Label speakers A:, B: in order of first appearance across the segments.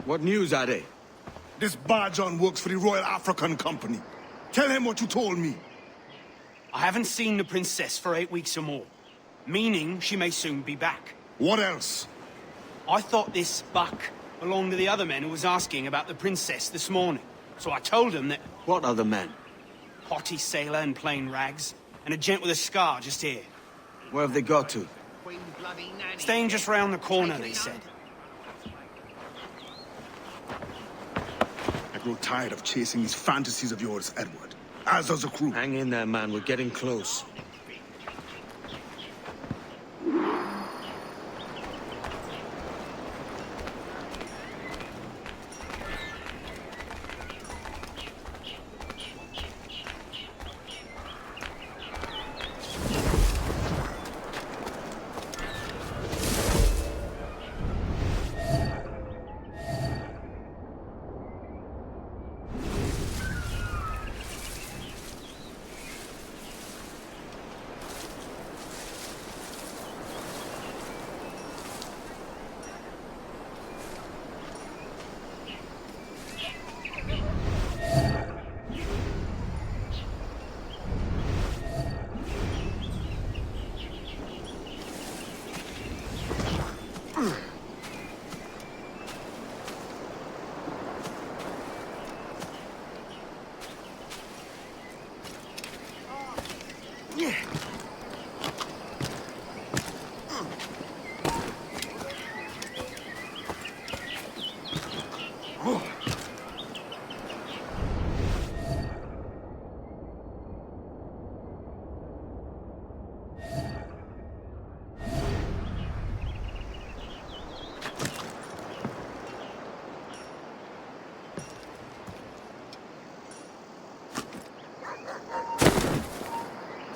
A: What news are they?
B: This Barjon works for the Royal African Company. Tell him what you told me.
C: I haven't seen the princess for 8 weeks or more, meaning she may soon be back.
B: What else?
C: I thought this buck belonged to the other men who was asking about the princess this morning. So I told him that...
A: What other men?
C: Haughty sailor in plain rags, and a gent with a scar just here.
A: Where have they got to?
C: Staying just round the corner, they said.
B: I grow tired of chasing these fantasies of yours, Edward. As does the crew.
A: Hang in there, man. We're getting close.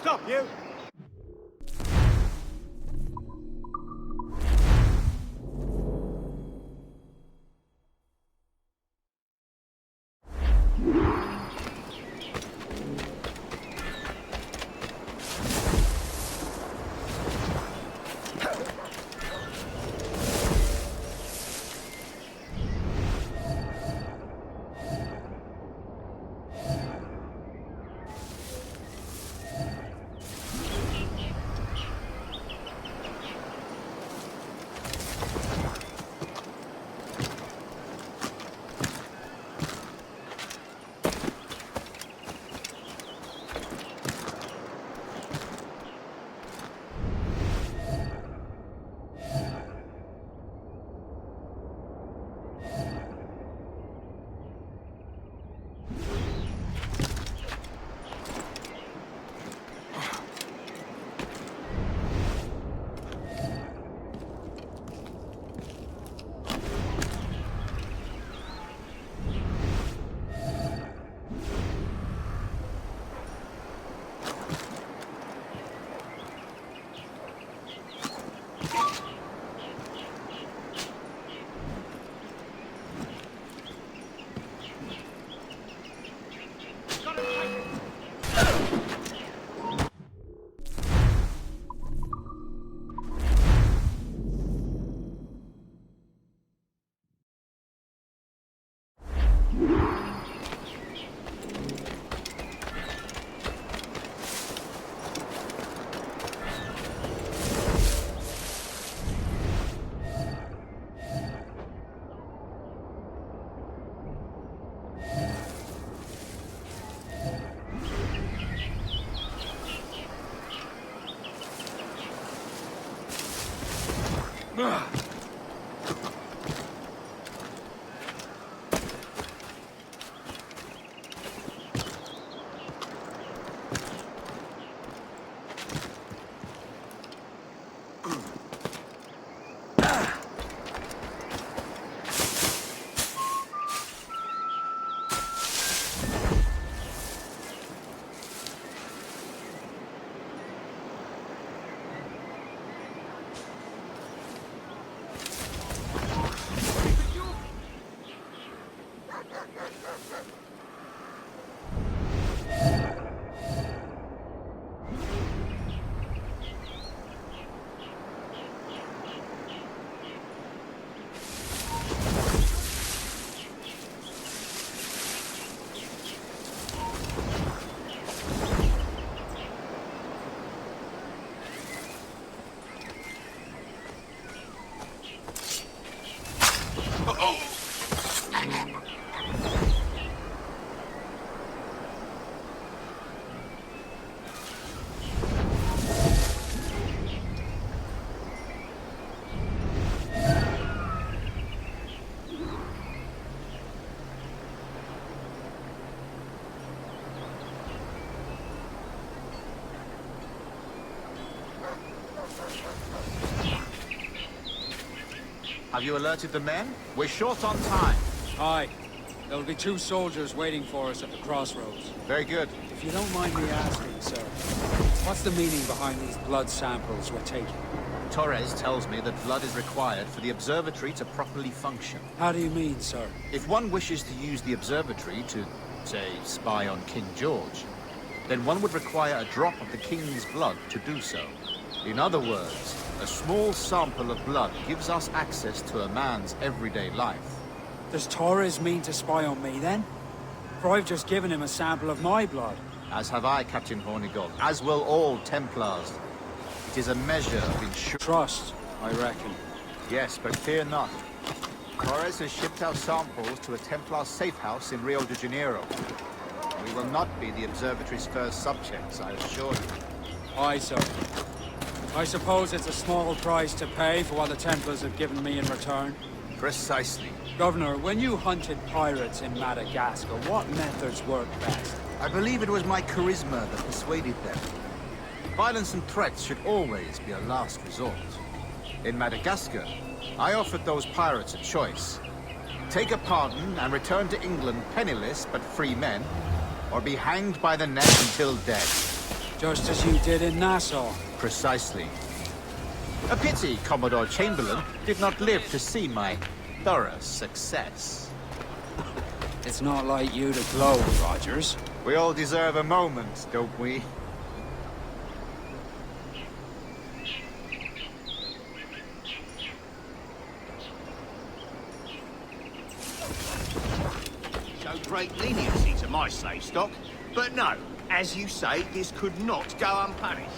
C: Stop, you!
D: Have you alerted the men? We're short on time.
E: Aye. There'll be 2 soldiers waiting for us at the crossroads.
D: Very good.
E: If you don't mind me asking, sir, what's the meaning behind these blood samples we're taking?
D: Torres tells me that blood is required for the observatory to properly function.
E: How do you mean, sir?
D: If one wishes to use the observatory to, say, spy on King George, then one would require a drop of the king's blood to do so. In other words, a small sample of blood gives us access to a man's everyday life.
E: Does Torres mean to spy on me, then? For I've just given him a sample of my blood.
D: As have I, Captain Hornigold, as will all Templars. It is a measure of insurance.
E: Trust, I reckon.
D: Yes, but fear not. Torres has shipped our samples to a Templar safe house in Rio de Janeiro. We will not be the observatory's first subjects, I assure you.
E: Aye, sir. I suppose it's a small price to pay for what the Templars have given me in return.
D: Precisely.
E: Governor, when you hunted pirates in Madagascar, what methods worked best?
D: I believe it was my charisma that persuaded them. Violence and threats should always be a last resort. In Madagascar, I offered those pirates a choice. Take a pardon and return to England penniless but free men, or be hanged by the neck until dead.
E: Just as you did in Nassau.
D: Precisely. A pity Commodore Chamberlain did not live to see my thorough success.
E: It's not like you to gloat, Rogers.
D: We all deserve a moment, don't we?
F: Show great leniency to my slave stock, but no, as you say, this could not go unpunished.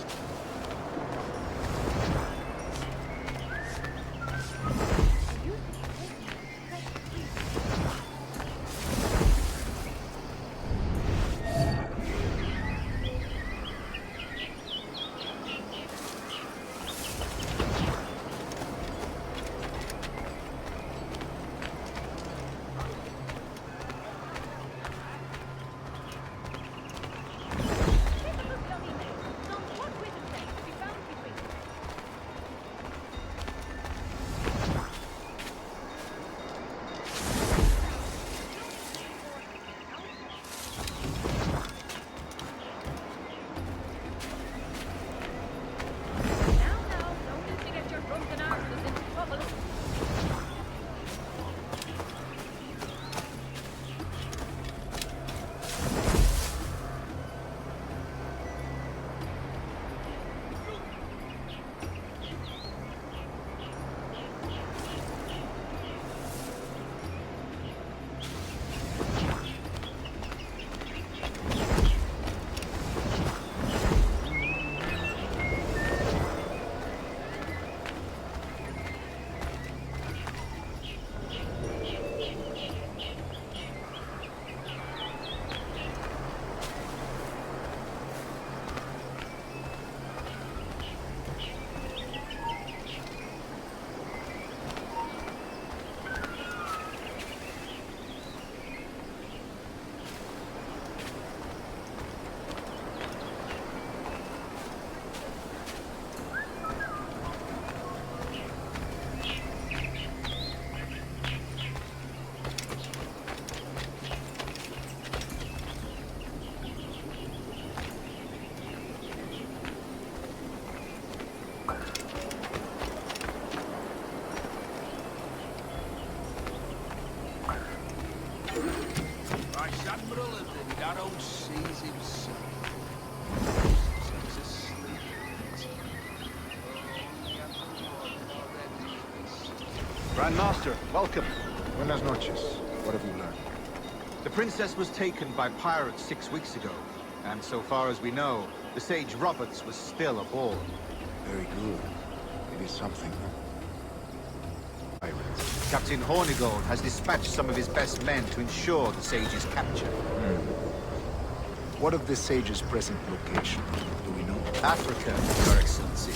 D: Grandmaster, welcome.
G: Buenas noches. What have you learned?
D: The princess was taken by pirates 6 weeks ago, and so far as we know, the sage Roberts was still aboard.
G: Very good. It is something. Pirates.
D: Captain Hornigold has dispatched some of his best men to ensure the sage's capture.
G: What of the sage's present location? Do we know?
D: Africa, Your Excellency.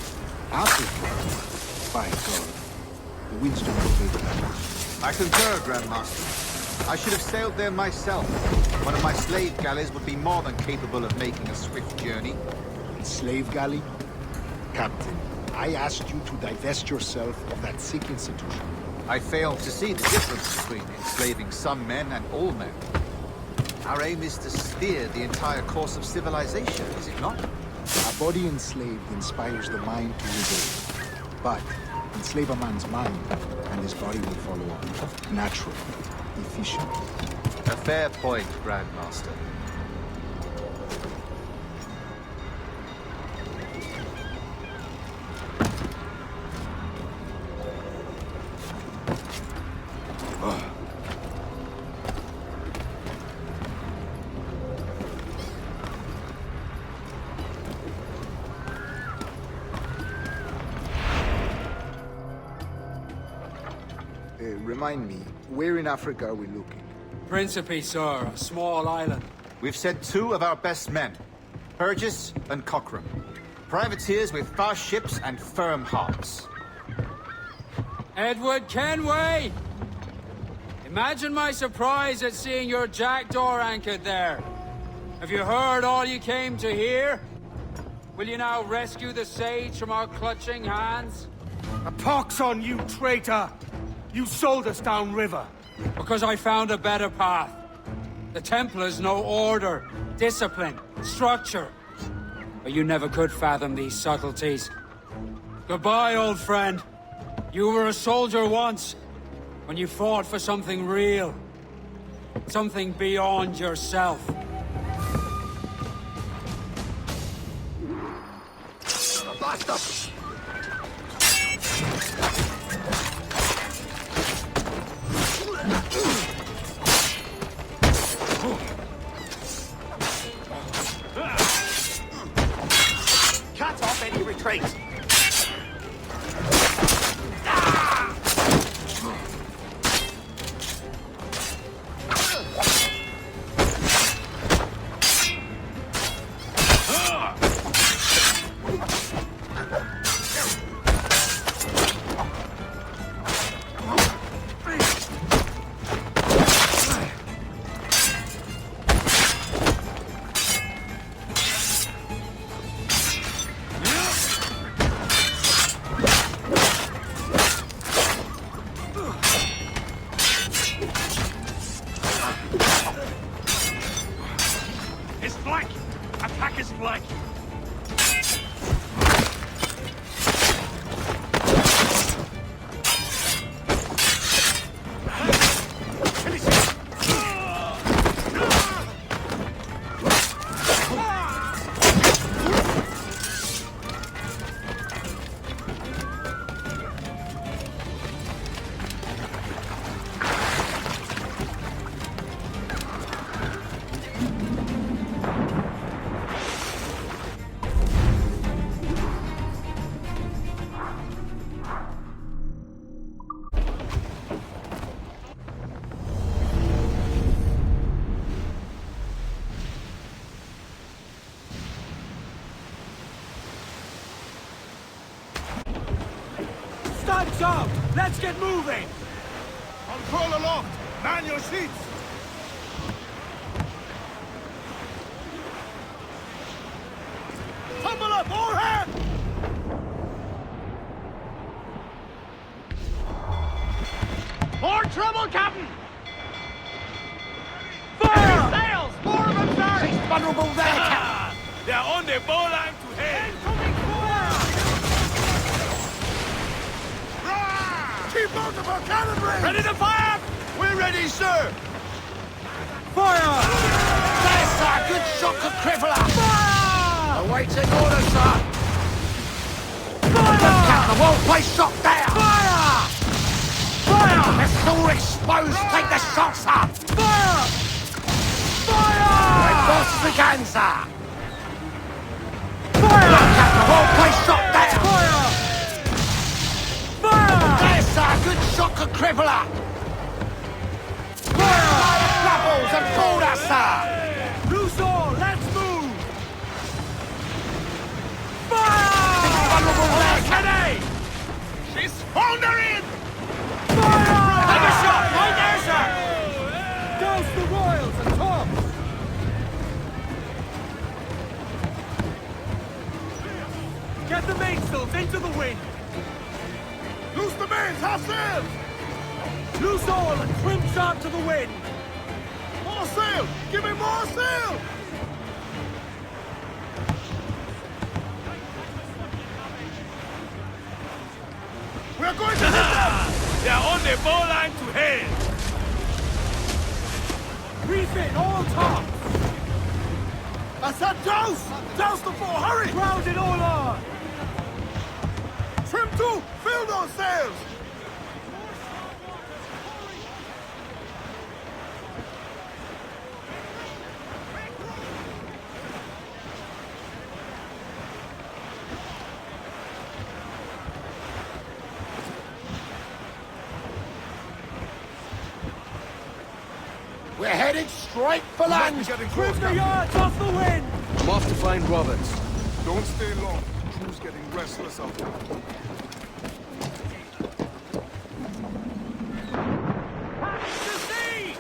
G: Africa? By God. The winds do not favor that.
D: I concur, Grandmaster. I should have sailed there myself. One of my slave galleys would be more than capable of making a swift journey.
G: Slave galley? Captain, I asked you to divest yourself of that sick institution.
D: I fail to see the difference between enslaving some men and all men. Our aim is to steer the entire course of civilization, is it not?
G: A body enslaved inspires the mind to rebel. But enslave a man's mind, and his body will follow on. Natural, efficient.
D: A fair point, Grandmaster.
G: Remind me, where in Africa are we looking?
E: Principe, sir, a small island.
D: We've sent 2 of our best men, Burgess and Cochrane. Privateers with fast ships and firm hearts.
E: Edward Kenway! Imagine my surprise at seeing your jackdaw anchored there. Have you heard all you came to hear? Will you now rescue the sage from our clutching hands?
C: A pox on you, traitor! You sold us downriver.
E: Because I found a better path. The Templars know order, discipline, structure. But you never could fathom these subtleties. Goodbye, old friend. You were a soldier once, when you fought for something real. Something beyond yourself.
F: Cut off any retreat.
C: Time's out! Let's get moving!
B: Control aloft! Man your seats! Tumble up, all hands!
F: More trouble, Captain! Fire! Sails! More of them, sir! She's vulnerable there, Captain!
B: They're on the bowline to hell! Keep multiple cannonry!
F: Ready to fire!
B: We're ready, sir!
C: Fire!
F: There, sir! Good shot, good crippler!
C: Fire!
F: Awaiting orders, sir!
C: Fire!
F: Captain, well-placed shot there!
C: Fire! Fire!
F: It's all exposed! Take the shot, sir!
C: Fire! Fire!
F: As fast as we can, sir!
C: Fire!
F: Captain, well-placed shot there!
C: Fire! Fire!
F: There, sir! Good shot, good crippler!
C: Fire!
F: Doubles and border, sir!
C: Loose all! Let's move! Fire!
F: Vulnerable there, Captain!
B: She's foundering!
C: Fire!
F: Take a shot! Right there, sir!
C: Douse the royals and tops! Get the mainsails into the wind!
B: Loose the mains, half sails!
C: Loose all and trim sharp to the wind!
B: More sail! Give me more sail! We're going to hit them!
C: They're on the bowline to hell! Reef in, all tops!
B: I said douse! Douse the fore, hurry!
C: Round it all on!
B: Trim to! Fill those sails!
G: We're heading straight for land!
B: Getting
C: Trim
B: close
C: the
B: now.
C: yards off the wind!
A: I'm off to find Roberts.
B: Don't stay long. Crew's getting restless out there.
C: To sea!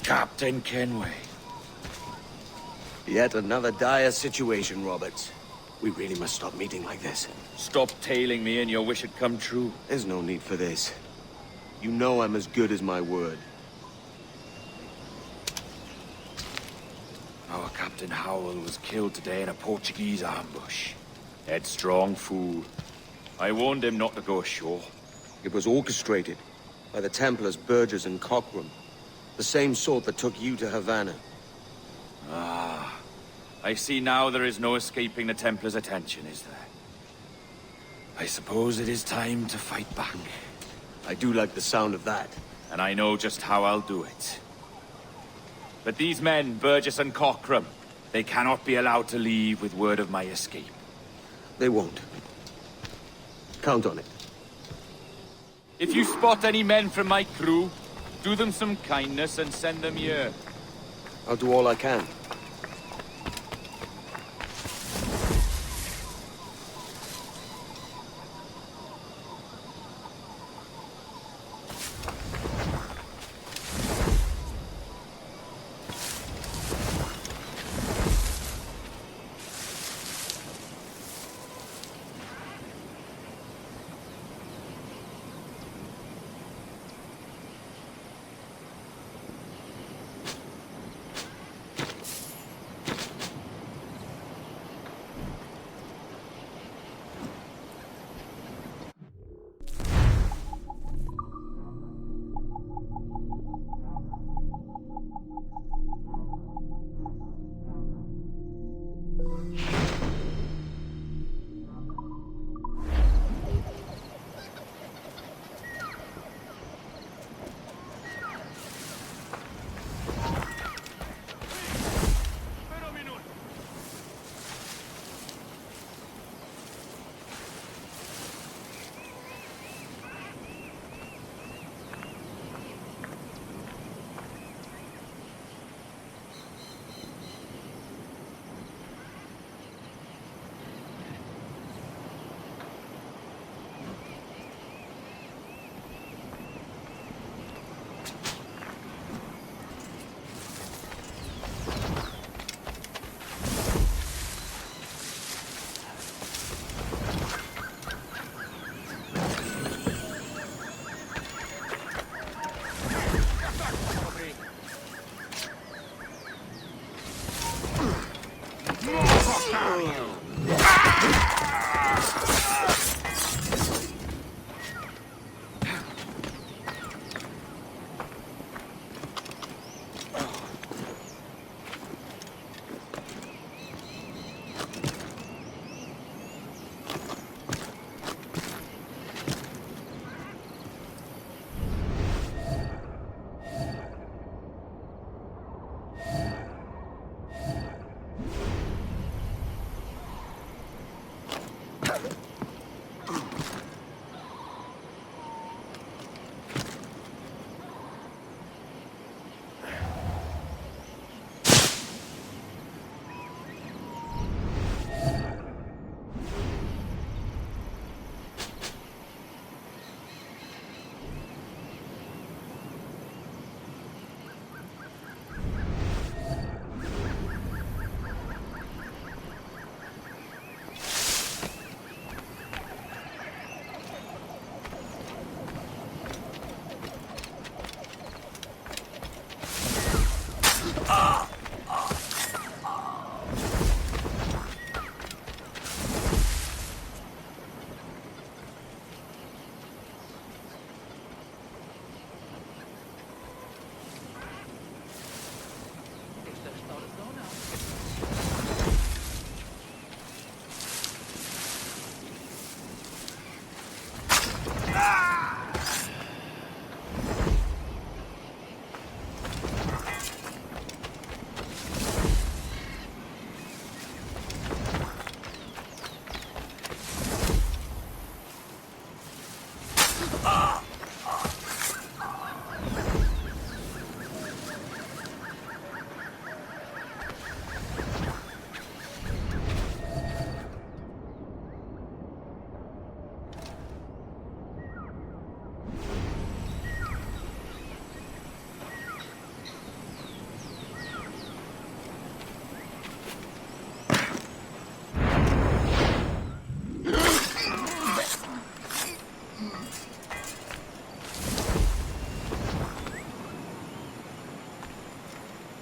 H: Captain Kenway.
A: Yet another dire situation, Roberts. We really must stop meeting like this.
H: Stop tailing me and your wish had come true.
A: There's no need for this. You know I'm as good as my word.
H: Our Captain Howell was killed today in a Portuguese ambush. Headstrong fool. I warned him not to go ashore.
A: It was orchestrated by the Templars Burgess and Cockram. The same sort that took you to Havana.
H: Ah. I see now there is no escaping the Templars' attention, is there? I suppose it is time to fight back.
A: I do like the sound of that.
H: And I know just how I'll do it. But these men, Burgess and Cockram, they cannot be allowed to leave with word of my escape.
A: They won't. Count on it.
H: If you spot any men from my crew, do them some kindness and send them here.
A: I'll do all I can.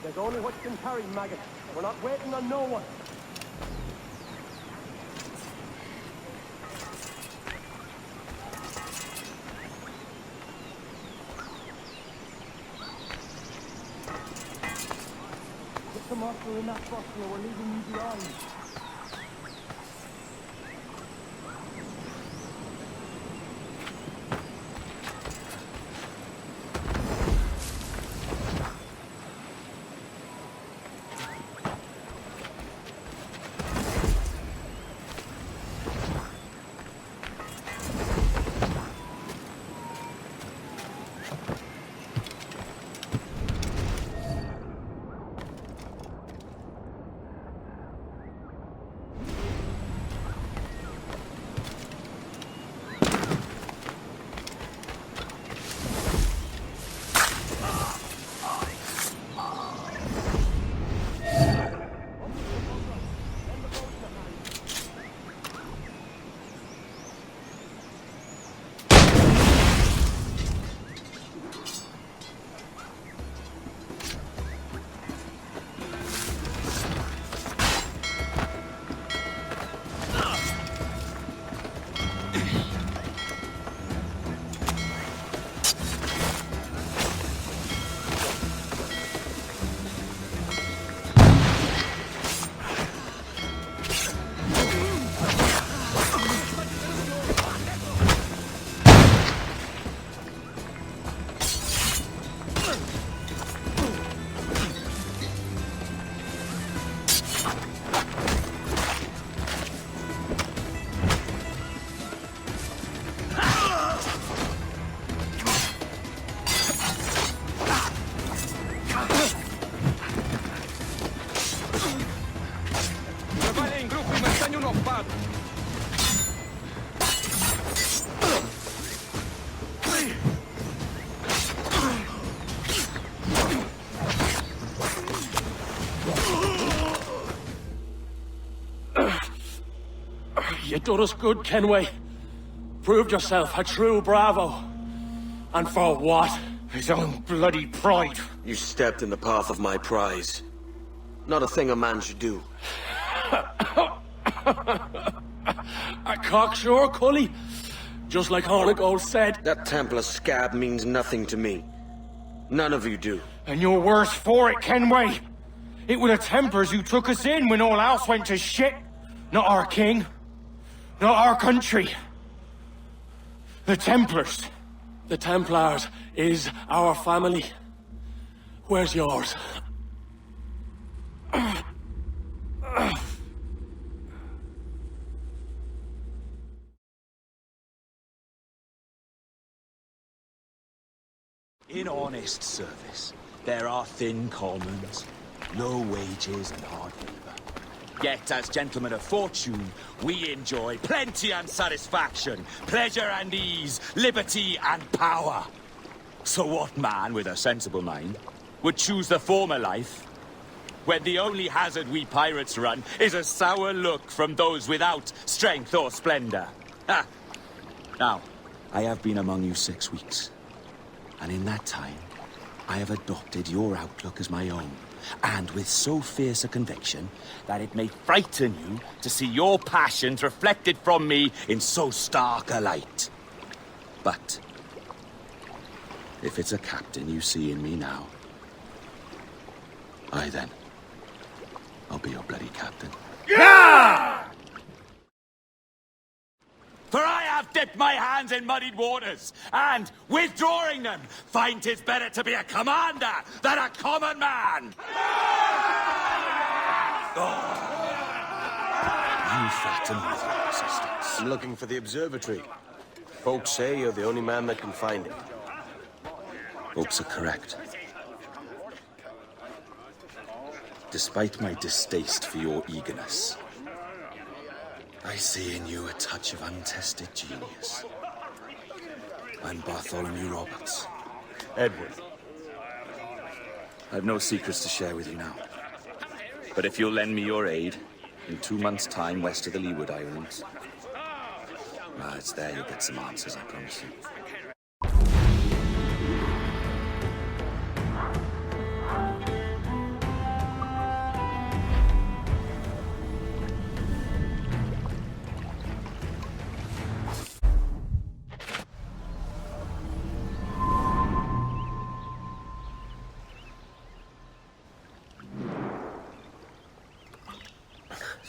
I: There's only what you can carry, maggot. We're not waiting on no one. Get the monster in that box or we're leaving you behind.
J: You done us good, Kenway. Proved yourself a true bravo. And for what? His own bloody pride.
A: You stepped in the path of my prize. Not a thing a man should do.
J: A cocksure, Cully. Just like Hornigold said.
A: That Templar scab means nothing to me. None of you do.
J: And you're worse for it, Kenway. It were the Templars who took us in when all else went to shit. Not our king. Not our country. The Templars. The Templars is our family. Where's yours?
K: In honest service, there are thin commons, low wages and hard labor. Yet, as gentlemen of fortune, we enjoy plenty and satisfaction, pleasure and ease, liberty and power. So what man with a sensible mind would choose the former life, when the only hazard we pirates run is a sour look from those without strength or splendor? Ha! Now, I have been among you 6 weeks. And in that time, I have adopted your outlook as my own, and with so fierce a conviction that it may frighten you to see your passions reflected from me in so stark a light. But if it's a captain you see in me now, aye then, I'll be your bloody captain.
J: Yeah!
K: For I have dipped my hands in muddied waters, and, withdrawing them, find 'tis better to be a commander than a common man! Oh. You fatten with your persistence.
A: I'm looking for the observatory. Folks say you're the only man that can find it.
K: Folks are correct. Despite my distaste for your eagerness, I see in you a touch of untested genius. I'm Bartholomew Roberts.
A: Edward.
K: I've no secrets to share with you now. But if you'll lend me your aid, in 2 months' time west of the Leeward Islands, well, it's there you'll get some answers, I promise you.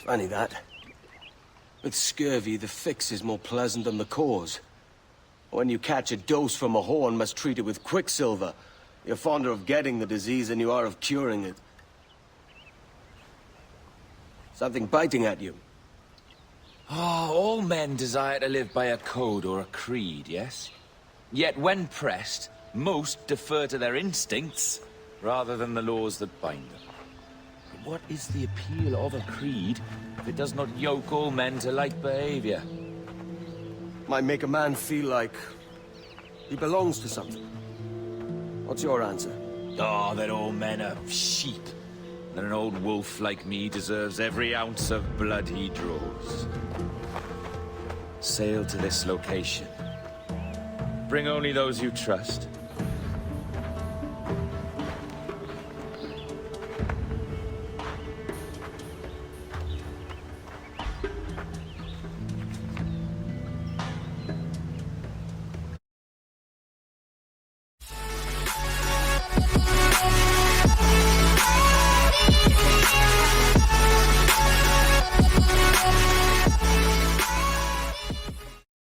A: Funny that. With scurvy, the fix is more pleasant than the cause. When you catch a dose from a horn, must treat it with quicksilver. You're fonder of getting the disease than you are of curing it. Something biting at you.
H: All men desire to live by a code or a creed, yes? Yet when pressed, most defer to their instincts rather than the laws that bind them. But what is the appeal of a creed if it does not yoke all men to like behavior?
A: Might make a man feel like he belongs to something. What's your answer?
H: Oh, that all men are sheep. That an old wolf like me deserves every ounce of blood he draws. Sail to this location. Bring only those you trust.